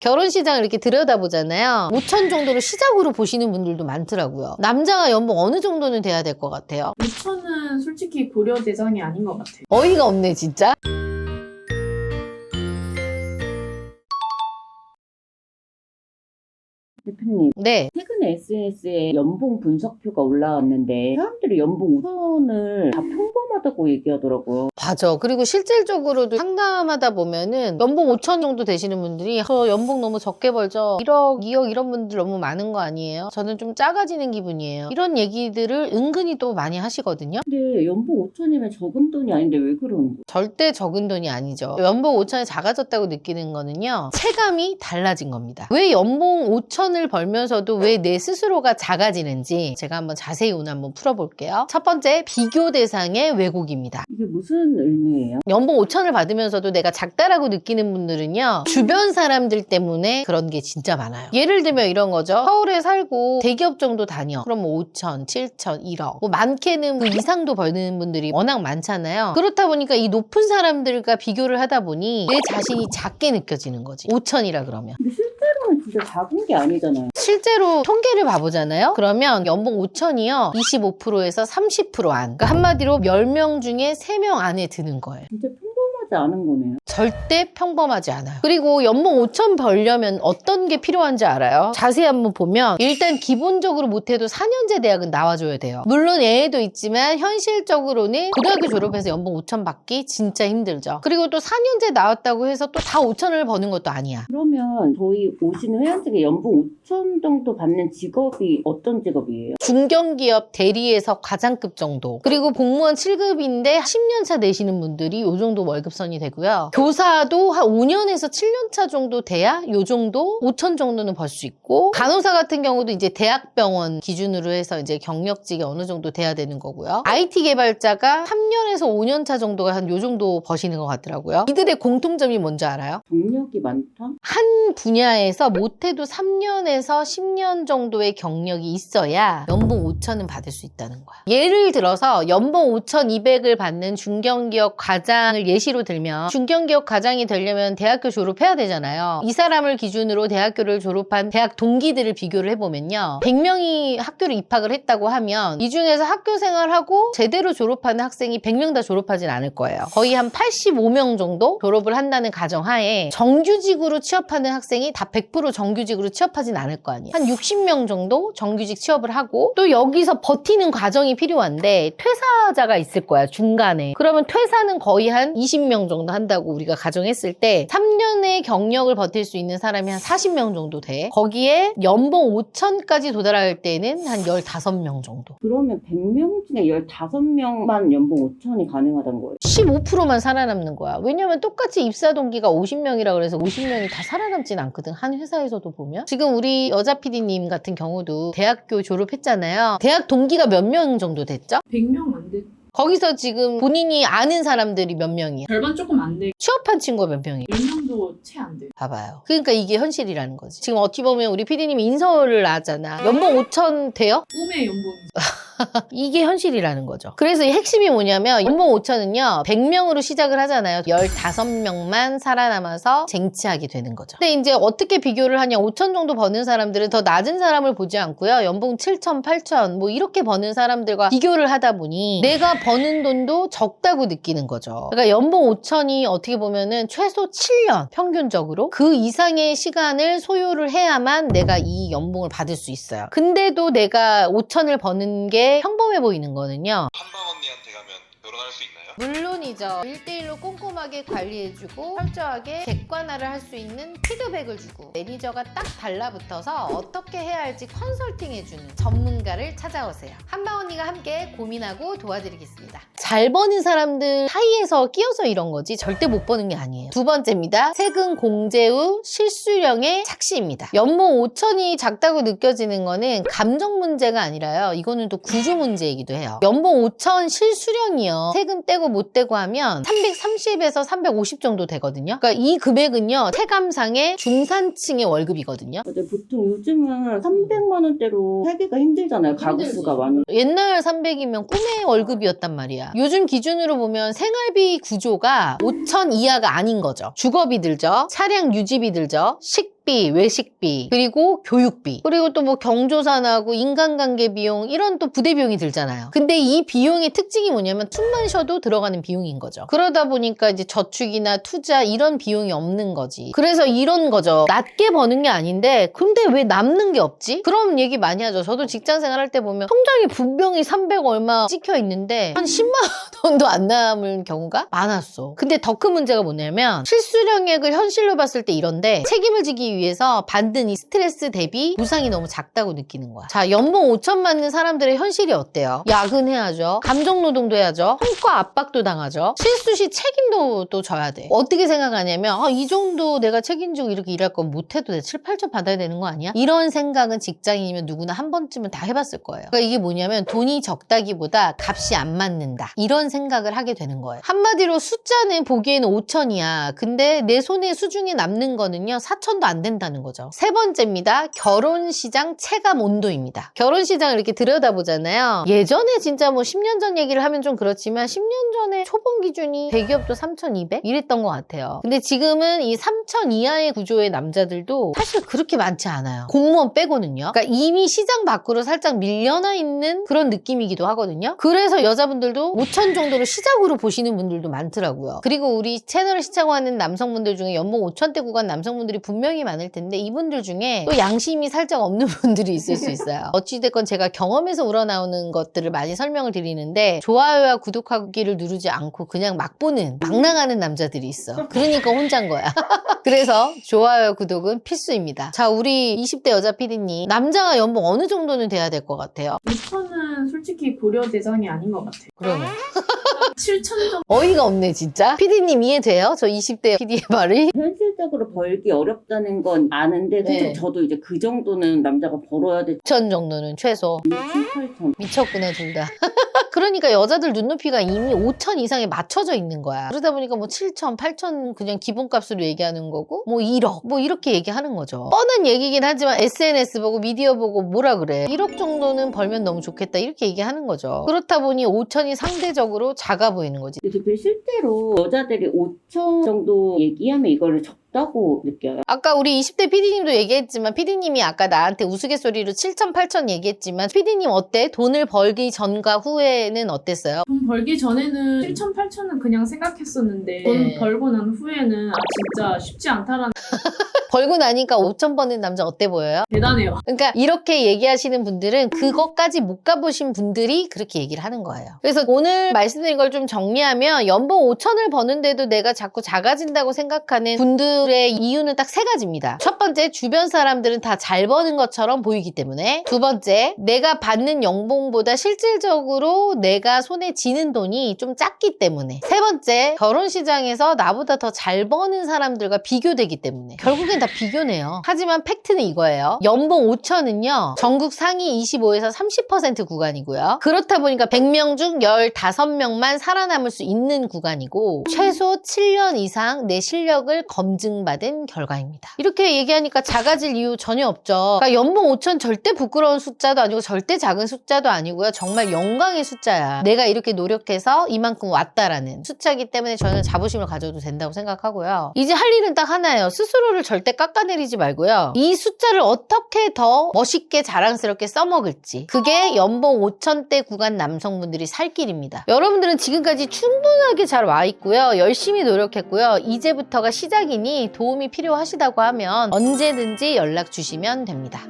결혼 시장을 이렇게 들여다보잖아요. 5천 정도를 시작으로 보시는 분들도 많더라고요. 남자가 연봉 어느 정도는 돼야 될 것 같아요? 5천은 솔직히 고려 대상이 아닌 것 같아요. 어이가 없네 진짜. 대표님, 네. 최근에 SNS에 연봉 분석표가 올라왔는데 사람들이 연봉 5천을 다 평범하다고 얘기하더라고요. 맞아. 그리고 실질적으로도 상담하다 보면은 연봉 5천 정도 되시는 분들이 저 연봉 너무 적게 벌죠. 1억, 2억 이런 분들 너무 많은 거 아니에요? 저는 좀 작아지는 기분이에요. 이런 얘기들을 은근히 또 많이 하시거든요. 근데 연봉 5천이면 적은 돈이 아닌데 왜 그러는 거예요? 절대 적은 돈이 아니죠. 연봉 5천이 작아졌다고 느끼는 거는요. 체감이 달라진 겁니다. 왜 연봉 5천을 벌면서도 왜 내 스스로가 작아지는지 제가 한번 자세히 오늘 한번 풀어볼게요. 첫 번째, 비교 대상의 왜곡입니다. 이게 무슨 의미예요? 연봉 5천을 받으면서도 내가 작다라고 느끼는 분들은요. 주변 사람들 때문에 그런 게 진짜 많아요. 예를 들면 이런 거죠. 서울에 살고 대기업 정도 다녀. 그럼 뭐 5천, 7천, 1억. 뭐 많게는 그 이상도 버는 분들이 워낙 많잖아요. 그렇다 보니까 이 높은 사람들과 비교를 하다 보니 내 자신이 작게 느껴지는 거지. 5천이라 그러면. 근데 실제로는 진짜 작은 게 아니잖아요. 실제로 통계를 봐보잖아요. 그러면 연봉 5천이요. 25%에서 30% 안. 그러니까 한마디로 10명 중에 3명 안에 드는 거예요. 진짜 평범하지 않은 거네요. 절대 평범하지 않아요. 그리고 연봉 5천 벌려면 어떤 게 필요한지 알아요? 자세히 한번 보면 일단 기본적으로 못해도 4년제 대학은 나와줘야 돼요. 물론 예외도 있지만 현실적으로는 고등학교 졸업해서 연봉 5천 받기 진짜 힘들죠. 그리고 또 4년제 나왔다고 해서 또 다 5천을 버는 것도 아니야. 그러면 저희 오시는 회원들이 연봉 5천 정도 받는 직업이 어떤 직업이에요? 중견기업 대리에서 과장급 정도. 그리고 공무원 7급인데 10년 차 내시는 분들이 요 정도 월급선이 되고요. 교사도 한 5년에서 7년 차 정도 돼야 요 정도 5천 정도는 벌 수 있고, 간호사 같은 경우도 이제 대학병원 기준으로 해서 이제 경력직이 어느 정도 돼야 되는 거고요. IT 개발자가 3년에서 5년 차 정도가 한 요 정도 버시는 것 같더라고요. 이들의 공통점이 뭔지 알아요? 경력이 많다? 한 분야에서 못해도 3년에서 10년 정도의 경력이 있어야 연봉 5천은 받을 수 있다는 거야. 예를 들어서 연봉 5,200을 받는 중견기업 과장을 예시로 들면, 중견기업 과장이 되려면 대학교 졸업해야 되잖아요. 이 사람을 기준으로 대학교를 졸업한 대학 동기들을 비교를 해보면요. 100명이 학교를 입학을 했다고 하면 이 중에서 학교 생활하고 제대로 졸업하는 학생이 100명 다 졸업하진 않을 거예요. 거의 한 85명 정도 졸업을 한다는 가정하에 정규직으로 취업하는 학생이 다 100% 정규직으로 취업하진 않을 거 아니에요. 한 60명 정도 정규직 취업을 하고 또 여기서 버티는 과정이 필요한데 퇴사자가 있을 거야, 중간에. 그러면 퇴사는 거의 한 20명 정도 한다고 우리가 가정했을 때 3년의 경력을 버틸 수 있는 사람이 한 40명 정도 돼. 거기에 연봉 5천까지 도달할 때는 한 15명 정도. 그러면 100명 중에 15명만 연봉 5천이 가능하다는 거예요. 15%만 살아남는 거야. 왜냐면 똑같이 입사 동기가 50명이라 그래서 50명이 다 살아남진 않거든. 한 회사에서도 보면. 지금 우리 여자 PD님 같은 경우도 대학교 졸업했잖아요. 대학 동기가 몇 명 정도 됐죠? 100명 안 돼. 거기서 지금 본인이 아는 사람들이 몇 명이야? 절반 조금 안 돼. 취업한 친구가 몇 명이야? 10명도 채 안 돼. 봐봐요. 그러니까 이게 현실이라는 거지. 지금 어떻게 보면 우리 PD님이 인서울을 나왔잖아. 연봉 5천 돼요? 꿈의 연봉이죠. 이게 현실이라는 거죠. 그래서 이 핵심이 뭐냐면 연봉 5천은요 100명으로 시작을 하잖아요. 15명만 살아남아서 쟁취하게 되는 거죠. 근데 이제 어떻게 비교를 하냐, 5천 정도 버는 사람들은 더 낮은 사람을 보지 않고요, 연봉 7천, 8천 뭐 이렇게 버는 사람들과 비교를 하다 보니 내가 버는 돈도 적다고 느끼는 거죠. 그러니까 연봉 5천이 어떻게 보면은 최소 7년 평균적으로 그 이상의 시간을 소요를 해야만 내가 이 연봉을 받을 수 있어요. 근데도 내가 5천을 버는 게 평범해 보이는 거는요, 한방 언니한테 가면 결혼할 수 있나요? 물론이죠. 1대1로 꼼꼼하게 관리해주고 철저하게 객관화를 할 수 있는 피드백을 주고 매니저가 딱 달라붙어서 어떻게 해야 할지 컨설팅해주는 전문가를 찾아오세요. 한방 언니가 함께 고민하고 도와드리겠습니다. 잘 버는 사람들 사이에서 끼어서 이런 거지 절대 못 버는 게 아니에요. 두 번째입니다. 세금 공제 후 실수령의 착시입니다. 연봉 5천이 작다고 느껴지는 거는 감정 문제가 아니라요, 이거는 또 구조 문제이기도 해요. 연봉 5천 실수령이요, 세금 떼고 못 떼고 하면 330에서 350 정도 되거든요. 그러니까 이 금액은요 체감상의 중산층의 월급이거든요. 근데 보통 요즘은 300만 원대로 살기가 힘들잖아요. 가구 수가 많은. 옛날 300이면 꿈의 월급이었단 말이야. 요즘 기준으로 보면 생활비 구조가 5천 이하가 아닌 거죠. 주거비 들죠, 차량 유지비 들죠, 식비 식비, 외식비, 그리고 교육비, 그리고 또 뭐 경조사나고 인간관계 비용 이런 또 부대 비용이 들잖아요. 근데 이 비용의 특징이 뭐냐면 숨만 쉬어도 들어가는 비용인 거죠. 그러다 보니까 이제 저축이나 투자 이런 비용이 없는 거지. 그래서 이런 거죠. 낮게 버는 게 아닌데 근데 왜 남는 게 없지? 그런 얘기 많이 하죠. 저도 직장 생활할 때 보면 통장에 분명히 300 얼마 찍혀 있는데 한 10만 원도 안 남을 경우가 많았어. 근데 더 큰 문제가 뭐냐면 실수령액을 현실로 봤을 때 이런데 책임을 지기 위해서 받는 이 스트레스 대비 보상이 너무 작다고 느끼는 거야. 자, 연봉 5천 받는 사람들의 현실이 어때요? 야근해야죠. 감정노동도 해야죠. 성과 압박도 당하죠. 실수 시 책임도 또 져야 돼. 어떻게 생각하냐면 이 정도 내가 책임지고 이렇게 일할 건 못해도 내 7, 8천 받아야 되는 거 아니야? 이런 생각은 직장인이면 누구나 한 번쯤은 다 해봤을 거예요. 그러니까 이게 뭐냐면 돈이 적다기보다 값이 안 맞는다. 이런 생각을 하게 되는 거예요. 한마디로 숫자는 보기에는 5천이야. 근데 내 손에 수중에 남는 거는요 4천도 안 된다는 거죠. 세 번째입니다. 결혼시장 체감 온도입니다. 결혼시장을 이렇게 들여다보잖아요. 예전에 진짜 뭐 10년 전 얘기를 하면 좀 그렇지만 10년 전에 초봉 기준이 대기업도 3,200 이랬던 것 같아요. 근데 지금은 이 3천 이하의 구조의 남자들도 사실 그렇게 많지 않아요. 공무원 빼고는요. 그러니까 이미 시장 밖으로 살짝 밀려나 있는 그런 느낌이기도 하거든요. 그래서 여자분들도 5천 정도로 시작으로 보시는 분들도 많더라고요. 그리고 우리 채널을 시청하는 남성분들 중에 연봉 5천대 구간 남성분들이 분명히 많을 텐데 이분들 중에 또 양심이 살짝 없는 분들이 있을 수 있어요. 어찌됐건 제가 경험에서 우러나오는 것들을 많이 설명을 드리는데 좋아요와 구독하기를 누르지 않고 그냥 막 보는 막 나가는 남자들이 있어. 그러니까 혼자인 거야. 그래서 좋아요, 구독은 필수입니다. 자, 우리 20대 여자 PD님 남자가 연봉 어느 정도는 돼야 될 것 같아요? 6천은 솔직히 고려 대상이 아닌 것 같아요. 그러면 7천 정도. 어이가 없네 진짜. PD님 이해돼요? 저 20대 PD의 말이? 현실적으로 벌기 어렵다는 건 아는데 네. 솔직히 저도 이제 그 정도는 남자가 벌어야 돼. 6천 정도는 최소. 7, 8천. 미쳤구나 둘 다. 그러니까 여자들 눈높이가 이미 5천 이상에 맞춰져 있는 거야. 그러다 보니까 뭐 7천, 8천 그냥 기본값으로 얘기하는 거고 뭐 1억 뭐 이렇게 얘기하는 거죠. 뻔한 얘기긴 하지만 SNS 보고 미디어 보고 뭐라 그래. 1억 정도는 벌면 너무 좋겠다 이렇게 얘기하는 거죠. 그렇다 보니 5천이 상대적으로 작아 보이는 거지. 근데 대표 실제로 여자들이 5천 정도 얘기하면 이거를 적다고 느껴요. 아까 우리 20대 PD님도 얘기했지만 PD님이 아까 나한테 우스갯소리로 7천, 8천 얘기했지만 PD님 어때? 돈을 벌기 전과 후에는 어땠어요? 돈 벌기 전에는 7천, 8천은 그냥 생각했었는데 돈 벌고 난 후에는 진짜 쉽지 않다라는 벌고 나니까 5천 버는 남자 어때 보여요? 대단해요. 그러니까 이렇게 얘기하시는 분들은 그것까지 못 가보신 분들이 그렇게 얘기를 하는 거예요. 그래서 오늘 말씀드린 걸 좀 정리하면 연봉 5천을 버는데도 내가 자꾸 작아진다고 생각하는 분들의 이유는 딱 세 가지입니다. 첫 번째, 주변 사람들은 다 잘 버는 것처럼 보이기 때문에. 두 번째, 내가 받는 연봉보다 실질적으로 내가 손에 쥐는 돈이 좀 작기 때문에. 세 번째, 결혼 시장에서 나보다 더 잘 버는 사람들과 비교되기 때문에. 결국엔 다 비교네요. 하지만 팩트는 이거예요. 연봉 5천은요. 전국 상위 25에서 30% 구간이고요. 그렇다 보니까 100명 중 15명만 살아남을 수 있는 구간이고 최소 7년 이상 내 실력을 검증받은 결과입니다. 이렇게 얘기하니까 작아질 이유 전혀 없죠. 그러니까 연봉 5천 절대 부끄러운 숫자도 아니고 절대 작은 숫자도 아니고요. 정말 영광의 숫자야. 내가 이렇게 노력해서 이만큼 왔다라는 숫자이기 때문에 저는 자부심을 가져도 된다고 생각하고요. 이제 할 일은 딱 하나예요. 스스로를 절대 깎아내리지 말고요. 이 숫자를 어떻게 더 멋있게 자랑스럽게 써먹을지. 그게 연봉 5천대 구간 남성분들이 살 길입니다. 여러분들은 지금까지 충분하게 잘 와 있고요. 열심히 노력했고요. 이제부터가 시작이니 도움이 필요하시다고 하면 언제든지 연락 주시면 됩니다.